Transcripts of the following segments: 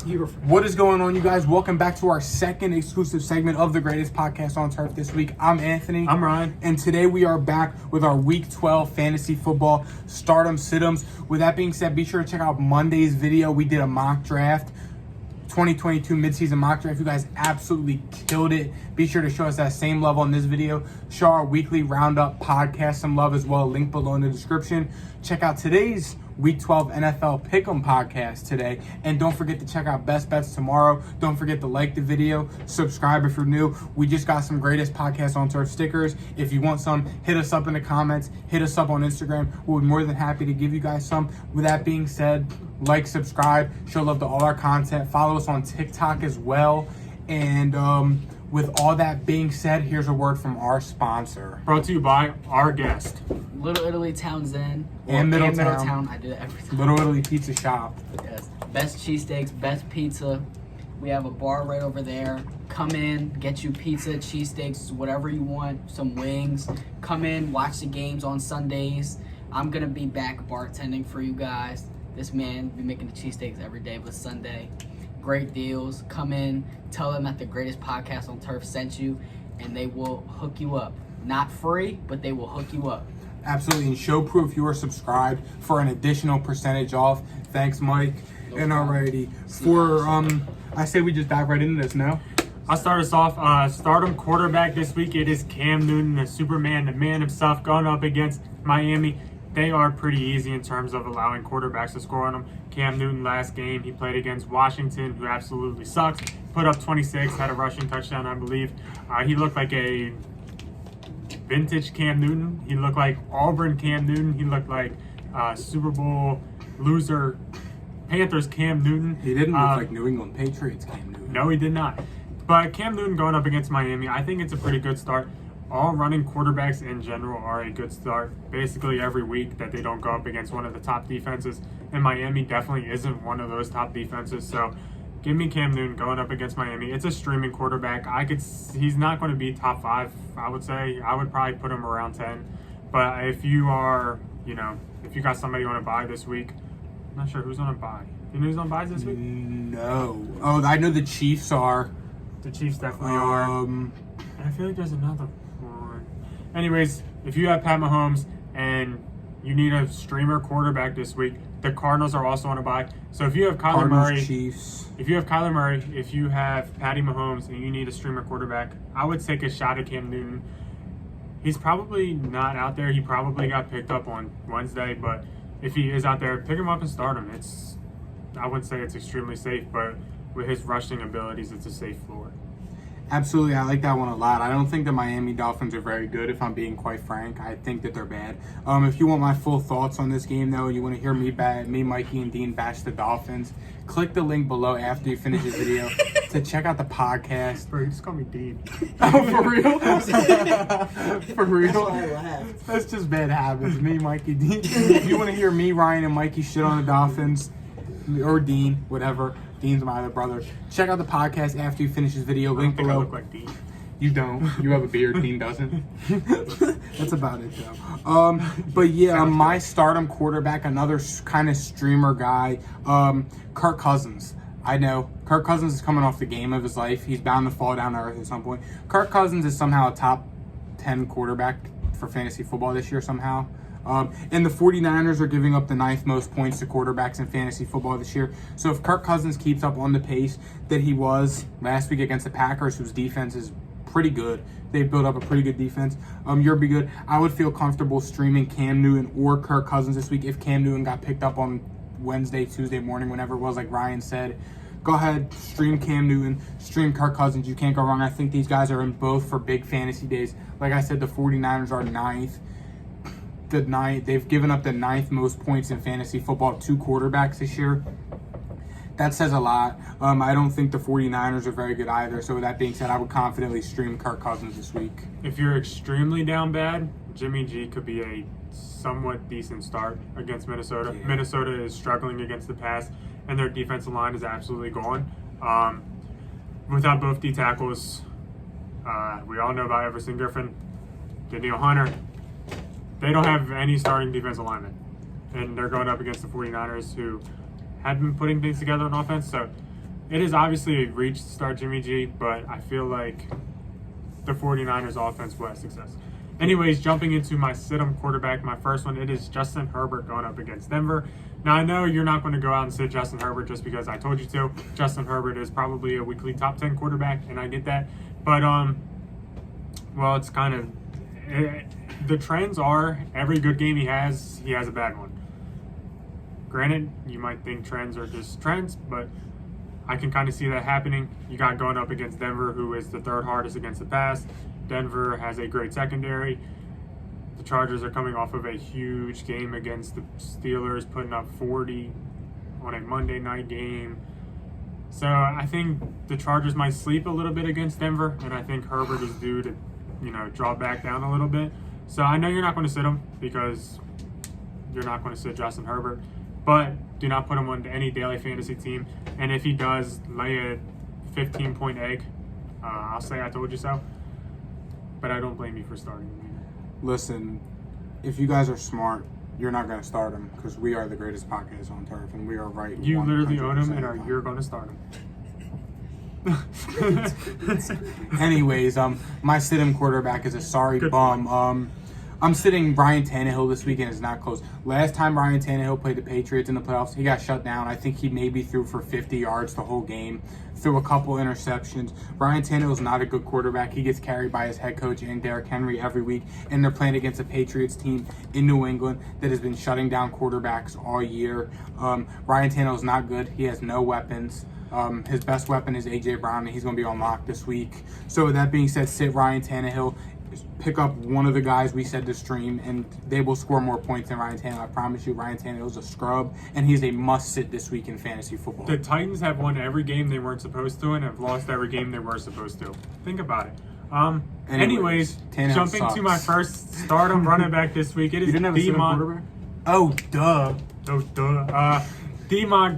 What is going on, you guys? Welcome back to our second exclusive segment of the greatest podcast on turf this week. I'm Anthony. I'm Ryan. And today we are back with our Week 12 fantasy football stardom sit-ems. With that being said, be sure to check out Monday's video. We did a mock draft, 2022 midseason mock draft. You guys absolutely killed it. Be sure to show us that same love on this video. Show our weekly roundup podcast some love as well. Link below in the description. Check out today's Week 12 NFL Pick'em podcast today. And don't forget to check out Best Bets tomorrow. Don't forget to like the video. Subscribe if you're new. We just got some greatest podcast on turf stickers. If you want some, hit us up in the comments. Hit us up on Instagram. We'll be more than happy to give you guys some. With that being said, like, subscribe, show love to all our content. Follow us on TikTok as well. And with all that being said, here's a word from our sponsor. Brought to you by our guest. Little Italy Townsend. And Middletown. I do that every time. Little Italy Pizza Shop. Yes. Best cheesesteaks, best pizza. We have a bar right over there. Come in, get you pizza, cheesesteaks, whatever you want, some wings. Come in, watch the games on Sundays. I'm going to be back bartending for you guys. This man be making the cheesesteaks every day, but Sunday. Great deals. Come in, tell them that the greatest podcast on turf sent you, and they will hook you up. Not free, but they will hook you up. Absolutely, and show proof you are subscribed for an additional percentage off. Thanks, Mike. No and problem. alrighty, I say we just dive right into this now. I'll start us off. Stardom quarterback this week. It is Cam Newton, the Superman, the man himself, going up against Miami. They are pretty easy in terms of allowing quarterbacks to score on them. Cam Newton last game, he played against Washington, who absolutely sucks. Put up 26, had a rushing touchdown, I believe. He looked like a vintage Cam Newton. He looked like Auburn Cam Newton. He looked like Super Bowl loser Panthers Cam Newton. He didn't look like New England Patriots Cam Newton. No, he did not. But Cam Newton going up against Miami, I think it's a pretty good start. All running quarterbacks in general are a good start. Basically every week that they don't go up against one of the top defenses. And Miami definitely isn't one of those top defenses. So give me Cam Newton going up against Miami. It's a streaming quarterback. He's not going to be top 5, I would say. I would probably put him around 10. But if you are, if you got somebody on a bye this week, I'm not sure who's on a bye. You know who's on buys this week? No. Oh, I know the Chiefs are. The Chiefs definitely are. And I feel like there's another one. Anyways, if you have Pat Mahomes and you need a streamer quarterback this week, the Cardinals are also on a bye. So if you have Kyler Murray, Chiefs. if you have Patty Mahomes and you need a streamer quarterback, I would take a shot at Cam Newton. He's probably not out there. He probably got picked up on Wednesday, but if he is out there, pick him up and start him. I wouldn't say it's extremely safe, but with his rushing abilities, it's a safe floor. Absolutely, I like that one a lot. I don't think the Miami Dolphins are very good, if I'm being quite frank. I think that they're bad. If you want my full thoughts on this game, though, and you want to hear me, Mikey, and Dean bash the Dolphins, click the link below after you finish this video to check out the podcast. Bro, you just call me Dean. Oh, for real? For real? That's why I laughed. That's just bad habits. Me, Mikey, Dean. If you want to hear me, Ryan, and Mikey shit on the Dolphins, or Dean, whatever. Dean's my other brother. Check out the podcast after you finish this video. Link below. I look like Dean. You don't. You have a beard. Dean doesn't. That's about it, though. But yeah, my stardom quarterback, another kind of streamer guy, Kirk Cousins. I know Kirk Cousins is coming off the game of his life. He's bound to fall down to earth at some point. Kirk Cousins is somehow a top 10 quarterback for fantasy football this year somehow. And the 49ers are giving up the 9th most points to quarterbacks in fantasy football this year. So if Kirk Cousins keeps up on the pace that he was last week against the Packers, whose defense is pretty good, they've built up a pretty good defense, you'll be good. I would feel comfortable streaming Cam Newton or Kirk Cousins this week if Cam Newton got picked up on Wednesday, Tuesday morning, whenever it was, like Ryan said. Go ahead, stream Cam Newton, stream Kirk Cousins. You can't go wrong. I think these guys are in both for big fantasy days. Like I said, the 49ers are 9th. They've given up the 9th most points in fantasy football to quarterbacks this year. That says a lot. I don't think the 49ers are very good either. So with that being said, I would confidently stream Kirk Cousins this week. If you're extremely down bad, Jimmy G could be a somewhat decent start against Minnesota. Yeah. Minnesota is struggling against the pass, and their defensive line is absolutely gone. Without both D tackles, we all know about Everson Griffin, Danielle Hunter. They don't have any starting defensive linemen, and they're going up against the 49ers, who have been putting things together on offense. So it is obviously a reach to start Jimmy G, but I feel like the 49ers offense will have success. Anyways, jumping into my sit-em quarterback, my first one, it is Justin Herbert going up against Denver. Now, I know you're not going to go out and sit Justin Herbert just because I told you to. Justin Herbert is probably a weekly top 10 quarterback, and I get that. But, well, it's kind of, the trends are every good game he has a bad one. Granted, you might think trends are just trends, but I can kind of see that happening. You got going up against Denver, who is the third hardest against the pass. Denver has a great secondary. The Chargers are coming off of a huge game against the Steelers, putting up 40 on a Monday night game. So I think the Chargers might sleep a little bit against Denver, and I think Herbert is due to, draw back down a little bit. So I know you're not going to sit him because you're not going to sit Justin Herbert, but do not put him on any daily fantasy team. And if he does lay a 15-point egg, I'll say I told you so. But I don't blame you for starting him either. Listen, if you guys are smart, you're not going to start him because we are the greatest podcast on turf, and we are right. You literally own him, and you're going to start him. Anyways, my sit-in quarterback is a sorry bum. I'm sitting Ryan Tannehill this weekend. Is not close. Last time Ryan Tannehill played the Patriots in the playoffs, he got shut down. I think he maybe threw for 50 yards the whole game, threw a couple interceptions. Ryan Tannehill is not a good quarterback. He gets carried by his head coach and Derrick Henry every week, and they're playing against a Patriots team in New England that has been shutting down quarterbacks all year. Ryan Tannehill is not good. He has no weapons. His best weapon is A.J. Brown, and he's going to be on lock this week. So with that being said, sit Ryan Tannehill. Pick up one of the guys we said to stream, and they will score more points than Ryan Tannehill. I promise you, Ryan Tannehill is a scrub, and he's a must-sit this week in fantasy football. The Titans have won every game they weren't supposed to and have lost every game they were supposed to. Think about it. Anyways, jumping to my first stardom running back this week, it is D-Mon. Oh, duh. D-Mon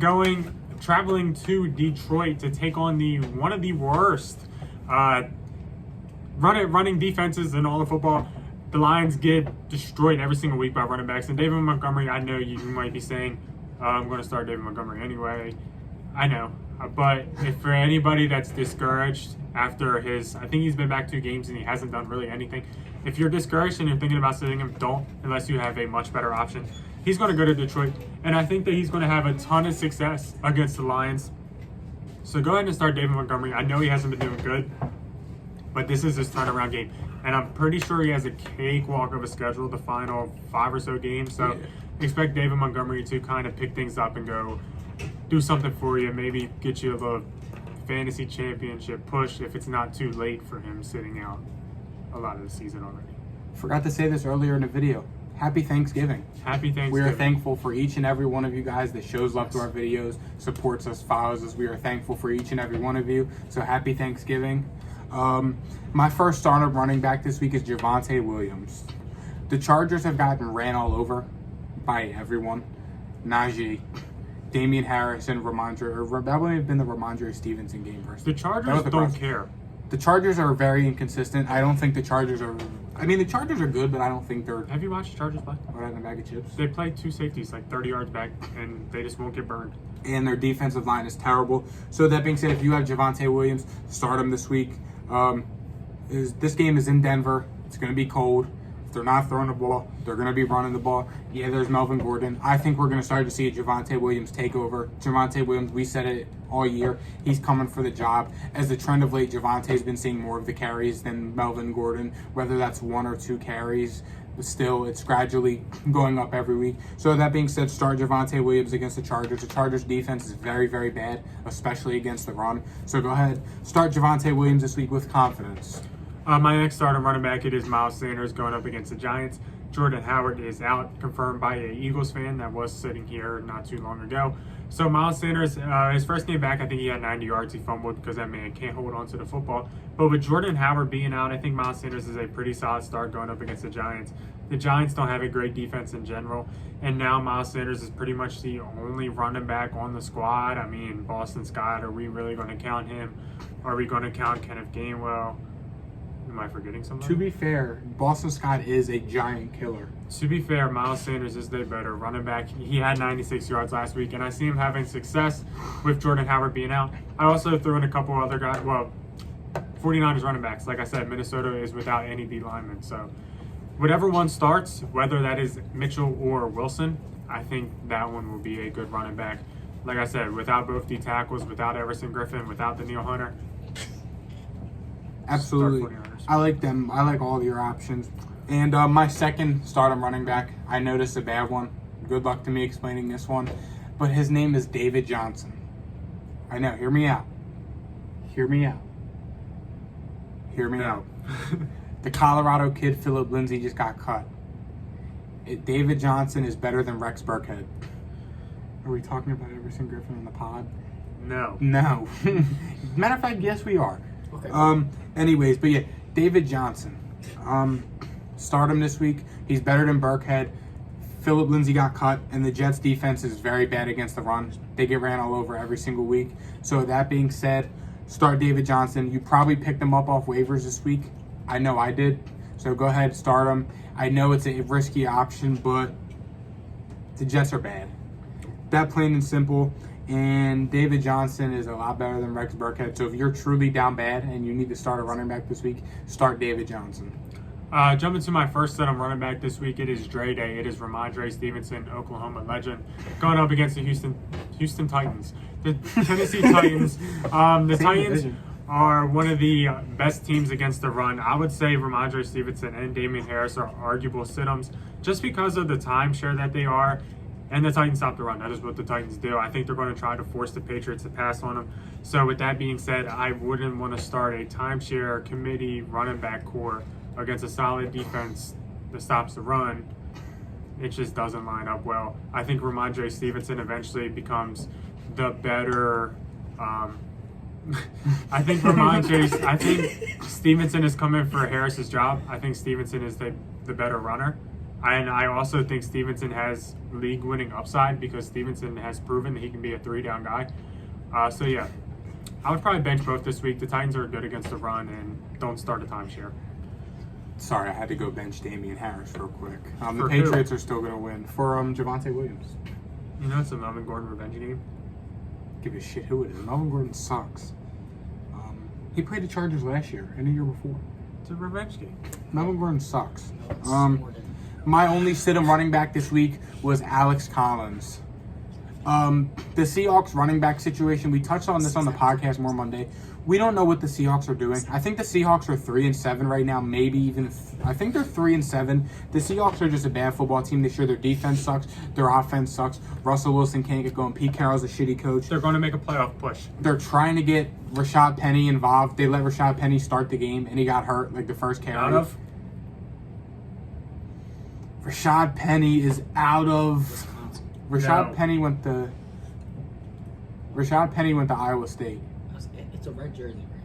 traveling to Detroit to take on one of the worst running defenses in all of football. The Lions get destroyed every single week by running backs. And David Montgomery, I know you might be saying, I'm going to start David Montgomery anyway. I know. But if for anybody that's discouraged after I think he's been back 2 games and he hasn't done really anything. If you're discouraged and you're thinking about sitting him, don't, unless you have a much better option. He's going to go to Detroit. And I think that he's going to have a ton of success against the Lions. So go ahead and start David Montgomery. I know he hasn't been doing good, but this is his turnaround game. And I'm pretty sure he has a cakewalk of a schedule the final 5 or so games. So expect David Montgomery to kind of pick things up and go do something for you. Maybe get you a little fantasy championship push if it's not too late for him sitting out a lot of the season already. Forgot to say this earlier in the video. Happy Thanksgiving. Happy Thanksgiving. We are thankful for each and every one of you guys that shows love to our videos, supports us, follows us. We are thankful for each and every one of you. So happy Thanksgiving. My first startup running back this week is Javonte Williams. The Chargers have gotten ran all over by everyone. Najee, Damian Harris, and Ramondre. That would have been the Ramondre Stevenson game first. The Chargers don't care. The Chargers are very inconsistent. I don't think the Chargers are... I mean, the Chargers are good, but I don't think they're... Have you watched the Chargers play? What, in a bag of chips? They play 2 safeties, like 30 yards back, and they just won't get burned. And their defensive line is terrible. So that being said, if you have Javonte Williams, start him this week. This game is in Denver. It's going to be cold. If they're not throwing the ball, they're going to be running the ball. Yeah, there's Melvin Gordon. I think we're going to start to see a Javonte Williams takeover. Javonte Williams, we said it all year. He's coming for the job. As the trend of late, Javonte's been seeing more of the carries than Melvin Gordon, whether that's 1 or 2 carries. But still, it's gradually going up every week. So that being said, start Javonte Williams against the Chargers. The Chargers defense is very, very bad, especially against the run. So go ahead, start Javonte Williams this week with confidence. My next starter running back, it is Miles Sanders going up against the Giants. Jordan Howard is out, confirmed by a Eagles fan that was sitting here not too long ago. So Miles Sanders, his first game back, I think he had 90 yards. He fumbled because that man can't hold on to the football. But with Jordan Howard being out, I think Miles Sanders is a pretty solid start going up against the Giants. The Giants don't have a great defense in general. And now Miles Sanders is pretty much the only running back on the squad. I mean, Boston Scott, are we really going to count him? Are we going to count Kenneth Gainwell? Am I forgetting something? To be fair, Boston Scott is a giant killer. To be fair, Miles Sanders is their better running back. He had 96 yards last week, and I see him having success with Jordan Howard being out. I also threw in a couple other guys. Well, 49ers running backs. Like I said, Minnesota is without any D linemen. So whatever one starts, whether that is Mitchell or Wilson, I think that one will be a good running back. Like I said, without both D tackles, without Everson Griffin, without Daniil Hunter. Absolutely. I like them. I like all your options. And my second stardom running back, I noticed a bad one. Good luck to me explaining this one. But his name is David Johnson. I know. Hear me out. Hear me out. Hear me out. The Colorado kid, Philip Lindsay, just got cut. David Johnson is better than Rex Burkhead. Are we talking about Everson Griffin in the pod? No. No. Matter of fact, yes, we are. Okay. Anyways, but yeah, David Johnson. Start him this week. He's better than Burkhead. Philip Lindsay got cut, and the Jets' defense is very bad against the run. They get ran all over every single week. So that being said, start David Johnson. You probably picked him up off waivers this week. I know I did. So go ahead, start him. I know it's a risky option, but the Jets are bad. That plain and simple. And David Johnson is a lot better than Rex Burkhead. So if you're truly down bad and you need to start a running back this week, start David Johnson. Jumping to my first set of running back this week, it is Dre Day. It is Ramondre Stevenson, Oklahoma legend, going up against the Houston Titans. The Tennessee Titans. The Titans are one of the best teams against the run. I would say Ramondre Stevenson and Damian Harris are arguable sit-ems just because of the timeshare that they are. And the Titans stop the run. That is what the Titans do. I think they're going to try to force the Patriots to pass on them. So with that being said, I wouldn't want to start a timeshare committee running back core against a solid defense that stops the run. It just doesn't line up well. I think Ramondre Stevenson eventually becomes the better. I think Stevenson is coming for Harris's job. I think Stevenson is the better runner. And I also think Stevenson has league-winning upside because Stevenson has proven that he can be a three-down guy. So, yeah, I would probably bench both this week. The Titans are good against the run, and don't start a timeshare. Sorry, I had to go bench Damian Harris real quick. The For Patriots who? are still going to win. For Javonte Williams. You know it's a Melvin Gordon revenge game? Give a shit who it is. Melvin Gordon sucks. He played the Chargers last year and the year before. It's a revenge game. Melvin Gordon sucks. My only sit-em running back this week was Alex Collins. The Seahawks running back situation, we touched on this on the podcast more Monday. We don't know what the Seahawks are doing. I think the Seahawks are 3-7 right now, maybe even. I think they're 3-7. The Seahawks are just a bad football team this year. Their defense sucks. Their offense sucks. Russell Wilson can't get going. Pete Carroll's a shitty coach. They're going to make a playoff push. They're trying to get Rashad Penny involved. They let Rashad Penny start the game, and he got hurt like the first carry. Out of? Rashad Penny is out of. Rashad Penny went to Iowa State. It's a red jersey, right?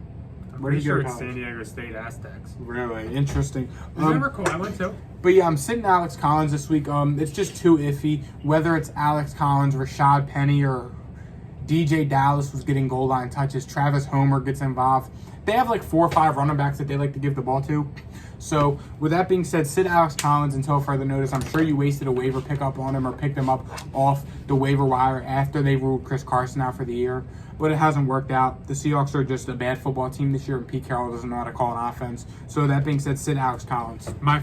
I'm Where did pretty he go sure to it's college? San Diego State Aztecs. Really interesting. Is that ever cool? I went to. But yeah, I'm sitting Alex Collins this week. It's just too iffy. Whether it's Alex Collins, Rashad Penny, or DJ Dallas was getting goal line touches. Travis Homer gets involved. They have like 4 or 5 running backs that they like to give the ball to. So with that being said, sit Alex Collins until further notice. I'm sure you wasted a waiver pickup on him or picked him up off the waiver wire after they ruled Chris Carson out for the year. But it hasn't worked out. The Seahawks are just a bad football team this year, and Pete Carroll doesn't know how to call an offense. So that being said, sit Alex Collins. My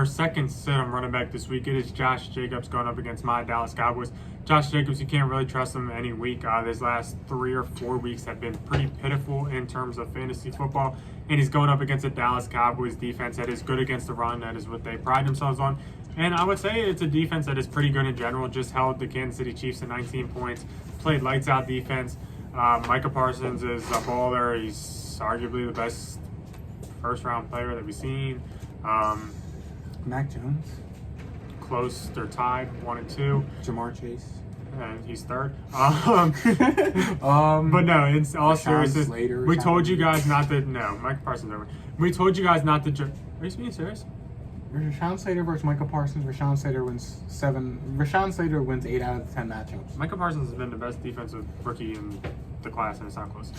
second sit on running back this week, it is Josh Jacobs going up against my Dallas Cowboys. Josh Jacobs, you can't really trust him any week. His last 3 or 4 weeks have been pretty pitiful in terms of fantasy football. And he's going up against a Dallas Cowboys defense that is good against the run. That is what they pride themselves on. And I would say it's a defense that is pretty good in general. Just held the Kansas City Chiefs to 19 points. Played lights out defense. Micah Parsons is a baller. He's arguably the best first-round player that we've seen. Mac Jones. Close, they're tied, 1 and 2. Jamar Chase. And he's third. But no, in all seriousness, we told you guys not to. No, Micah Parsons over. We told you guys not to. Are you being serious? Rashawn Slater versus Micah Parsons. Rashawn Slater wins 8 out of the 10 matchups. Micah Parsons has been the best defensive rookie in the class, and it's not close.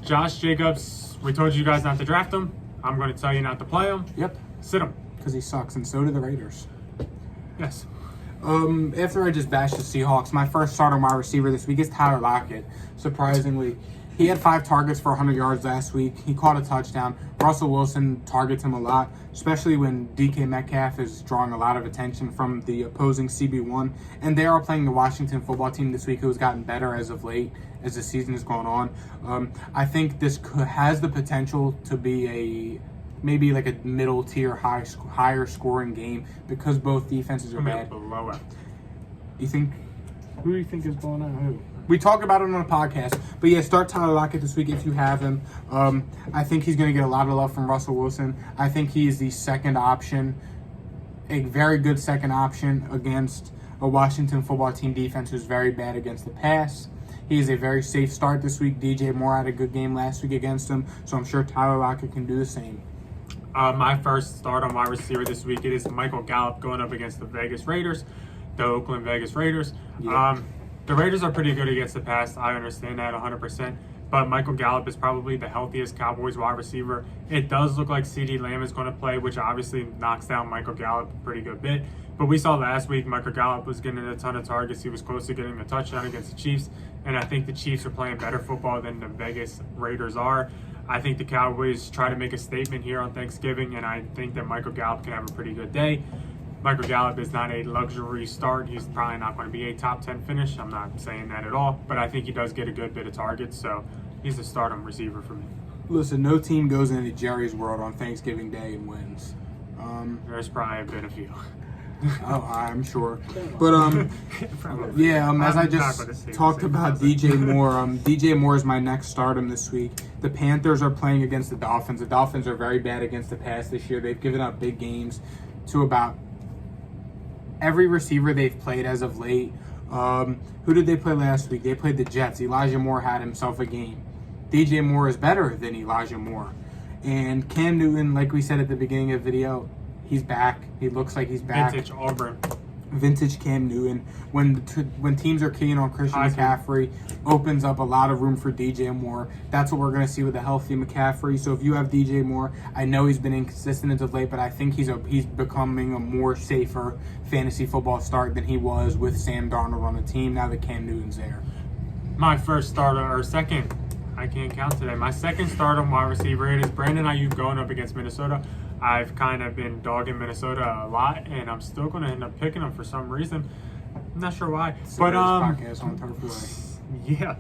Josh Jacobs, we told you guys not to draft him. I'm going to tell you not to play him. Yep. Sit him. Because he sucks, and so do the Raiders. Yes. After I just bashed the Seahawks, my first starter wide receiver this week is Tyler Lockett. Surprisingly, he had 5 targets for 100 yards last week. He caught a touchdown. Russell Wilson targets him a lot, especially when DK Metcalf is drawing a lot of attention from the opposing CB1. And they are playing the Washington football team this week, who has gotten better as of late as the season has gone on. I think this has the potential to be maybe like a middle tier, higher scoring game because both defenses are bad. Below it. You think? Who do you think is blowing out who? We talk about it on the podcast, but yeah, start Tyler Lockett this week if you have him. I think he's going to get a lot of love from Russell Wilson. I think he is the second option, a very good second option against a Washington football team defense who's very bad against the pass. He is a very safe start this week. DJ Moore had a good game last week against him, so I'm sure Tyler Lockett can do the same. My first start on wide receiver this week, it is Michael Gallup going up against the Oakland Vegas Raiders. Yeah. The Raiders are pretty good against the pass. I understand that 100%. But Michael Gallup is probably the healthiest Cowboys wide receiver. It does look like CeeDee Lamb is going to play, which obviously knocks down Michael Gallup a pretty good bit. But we saw last week Michael Gallup was getting a ton of targets. He was close to getting a touchdown against the Chiefs. And I think the Chiefs are playing better football than the Vegas Raiders are. I think the Cowboys try to make a statement here on Thanksgiving, and I think that Michael Gallup can have a pretty good day. Michael Gallup is not a luxury start. He's probably not going to be a top 10 finish. I'm not saying that at all, but I think he does get a good bit of targets, so he's a stardom receiver for me. Listen, no team goes into Jerry's World on Thanksgiving Day and wins. There's probably been a few. Oh, I'm sure. But, yeah, as I just talked about DJ Moore, DJ Moore is my next stardom this week. The Panthers are playing against the Dolphins. The Dolphins are very bad against the pass this year. They've given up big games to about every receiver they've played as of late. Who did they play last week? They played the Jets. Elijah Moore had himself a game. DJ Moore is better than Elijah Moore. And Cam Newton, like we said at the beginning of the video, he's back. He looks like he's back. Vintage Auburn. Vintage Cam Newton. When teams are keying on Christian McCaffrey, opens up a lot of room for DJ Moore. That's what we're going to see with a healthy McCaffrey. So if you have DJ Moore, I know he's been inconsistent as of late, but I think he's becoming a more safer fantasy football start than he was with Sam Darnold on the team now that Cam Newton's there. My first starter, or second, I can't count today. My second starter wide receiver, it is Brandon Aiyuk going up against Minnesota. I've kind of been dogging Minnesota a lot, and I'm still going to end up picking them for some reason. I'm not sure why. But podcast on Turf Way. Yeah.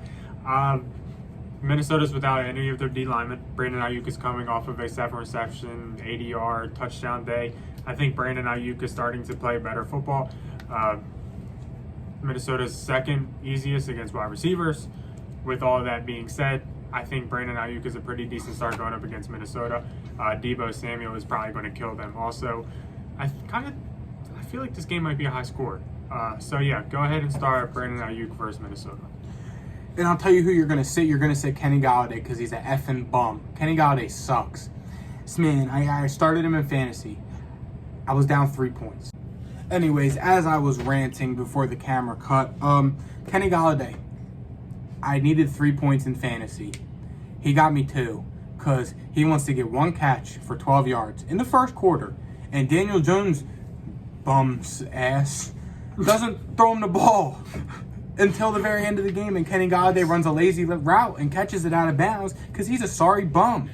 Minnesota's without any of their D linemen. Brandon Aiyuk is coming off of a 7-reception, 80-yard touchdown day. I think Brandon Aiyuk is starting to play better football. Minnesota's second easiest against wide receivers. With all of that being said, I think Brandon Aiyuk is a pretty decent start going up against Minnesota. Deebo Samuel is probably going to kill them. Also, I feel like this game might be a high score. So yeah, go ahead and start Brandon Aiyuk versus Minnesota. And I'll tell you who you're going to sit. You're going to sit Kenny Golladay because he's an effing bum. Kenny Golladay sucks. This man, I started him in fantasy. I was down 3 points. Anyways, as I was ranting before the camera cut, Kenny Golladay, I needed 3 points in fantasy. He got me 2 because he wants to get 1 catch for 12 yards in the first quarter. And Daniel Jones, bum's ass, doesn't throw him the ball until the very end of the game. And Kenny Golladay runs a lazy route and catches it out of bounds because he's a sorry bum.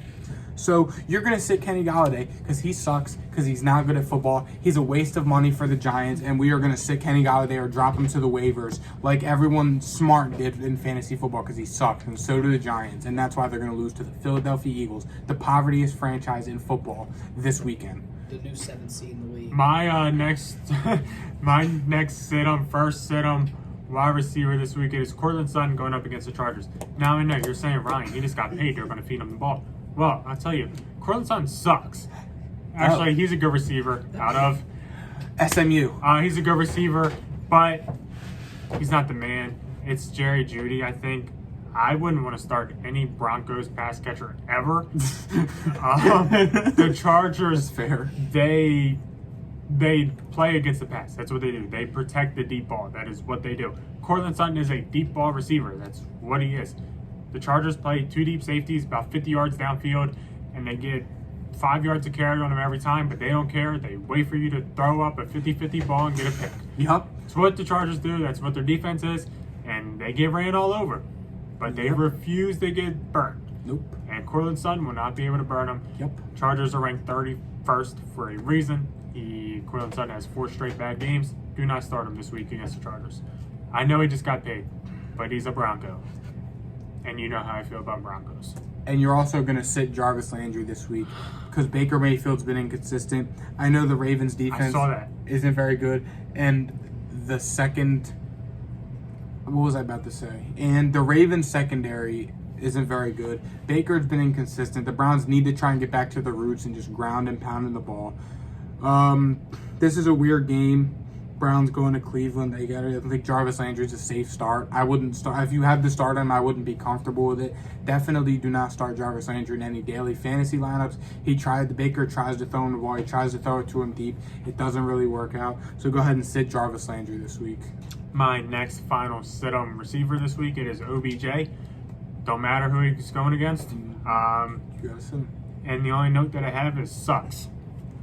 So you're going to sit Kenny Golladay because he sucks, because he's not good at football. He's a waste of money for the Giants, and we are going to sit Kenny Golladay or drop him to the waivers like everyone smart did in fantasy football because he sucks, and so do the Giants. And that's why they're going to lose to the Philadelphia Eagles, the povertiest franchise in football this weekend. The new 7th seed in the league. My next first sit-em wide receiver this weekend is Cortland Sutton going up against the Chargers. Now I know you're saying, Ryan, he just got paid. They're going to feed him the ball. Well, I'll tell you, Cortland Sutton sucks. Actually, he's a good receiver out of SMU. He's a good receiver, but he's not the man. It's Jerry Jeudy, I think. I wouldn't want to start any Broncos pass catcher ever. The Chargers, fair. They play against the pass. That's what they do. They protect the deep ball. That is what they do. Cortland Sutton is a deep ball receiver. That's what he is. The Chargers play 2 deep safeties about 50 yards downfield, and they get 5 yards to carry on them every time, but they don't care. They wait for you to throw up a 50-50 ball and get a pick. Yep. That's what the Chargers do. That's what their defense is, and they get ran all over. But they refuse to get burnt. Nope. And Cortland Sutton will not be able to burn them. Yep. Chargers are ranked 31st for a reason. Cortland Sutton has 4 straight bad games. Do not start him this week against the Chargers. I know he just got paid, but he's a Bronco. And you know how I feel about Broncos. And you're also going to sit Jarvis Landry this week because Baker Mayfield's been inconsistent. I know the Ravens defense isn't very good. And the second, what was I about to say? And the Ravens secondary isn't very good. Baker's been inconsistent. The Browns need to try and get back to the roots and just ground and pound in the ball. This is a weird game. Browns going to Cleveland. I think Jarvis Landry's a safe start. I wouldn't start. If you have to start him, I wouldn't be comfortable with it. Definitely do not start Jarvis Landry in any daily fantasy lineups. Baker tries to throw him the ball. He tries to throw it to him deep. It doesn't really work out. So go ahead and sit Jarvis Landry this week. My next final sit-on receiver this week, it is OBJ. Don't matter who he's going against. You gotta sit him. And the only note that I have is sucks.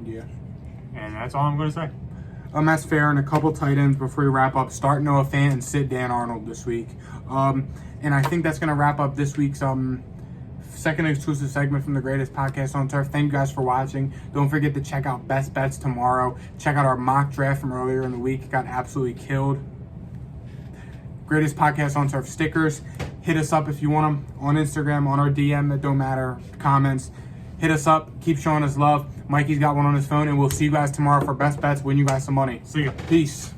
Yeah. And that's all I'm going to say. That's fair. And a couple tight ends before we wrap up. Start Noah Fant and sit Dan Arnold this week. And I think that's going to wrap up this week's second exclusive segment from the greatest podcast on turf. Thank you guys for watching. Don't forget to check out Best Bets tomorrow. Check out our mock draft from earlier in the week. It got absolutely killed. Greatest podcast on turf stickers. Hit us up if you want them on Instagram, on our DM. It don't matter. Comments. Hit us up. Keep showing us love. Mikey's got one on his phone, and we'll see you guys tomorrow for Best Bets. Win you guys some money. See ya. Peace.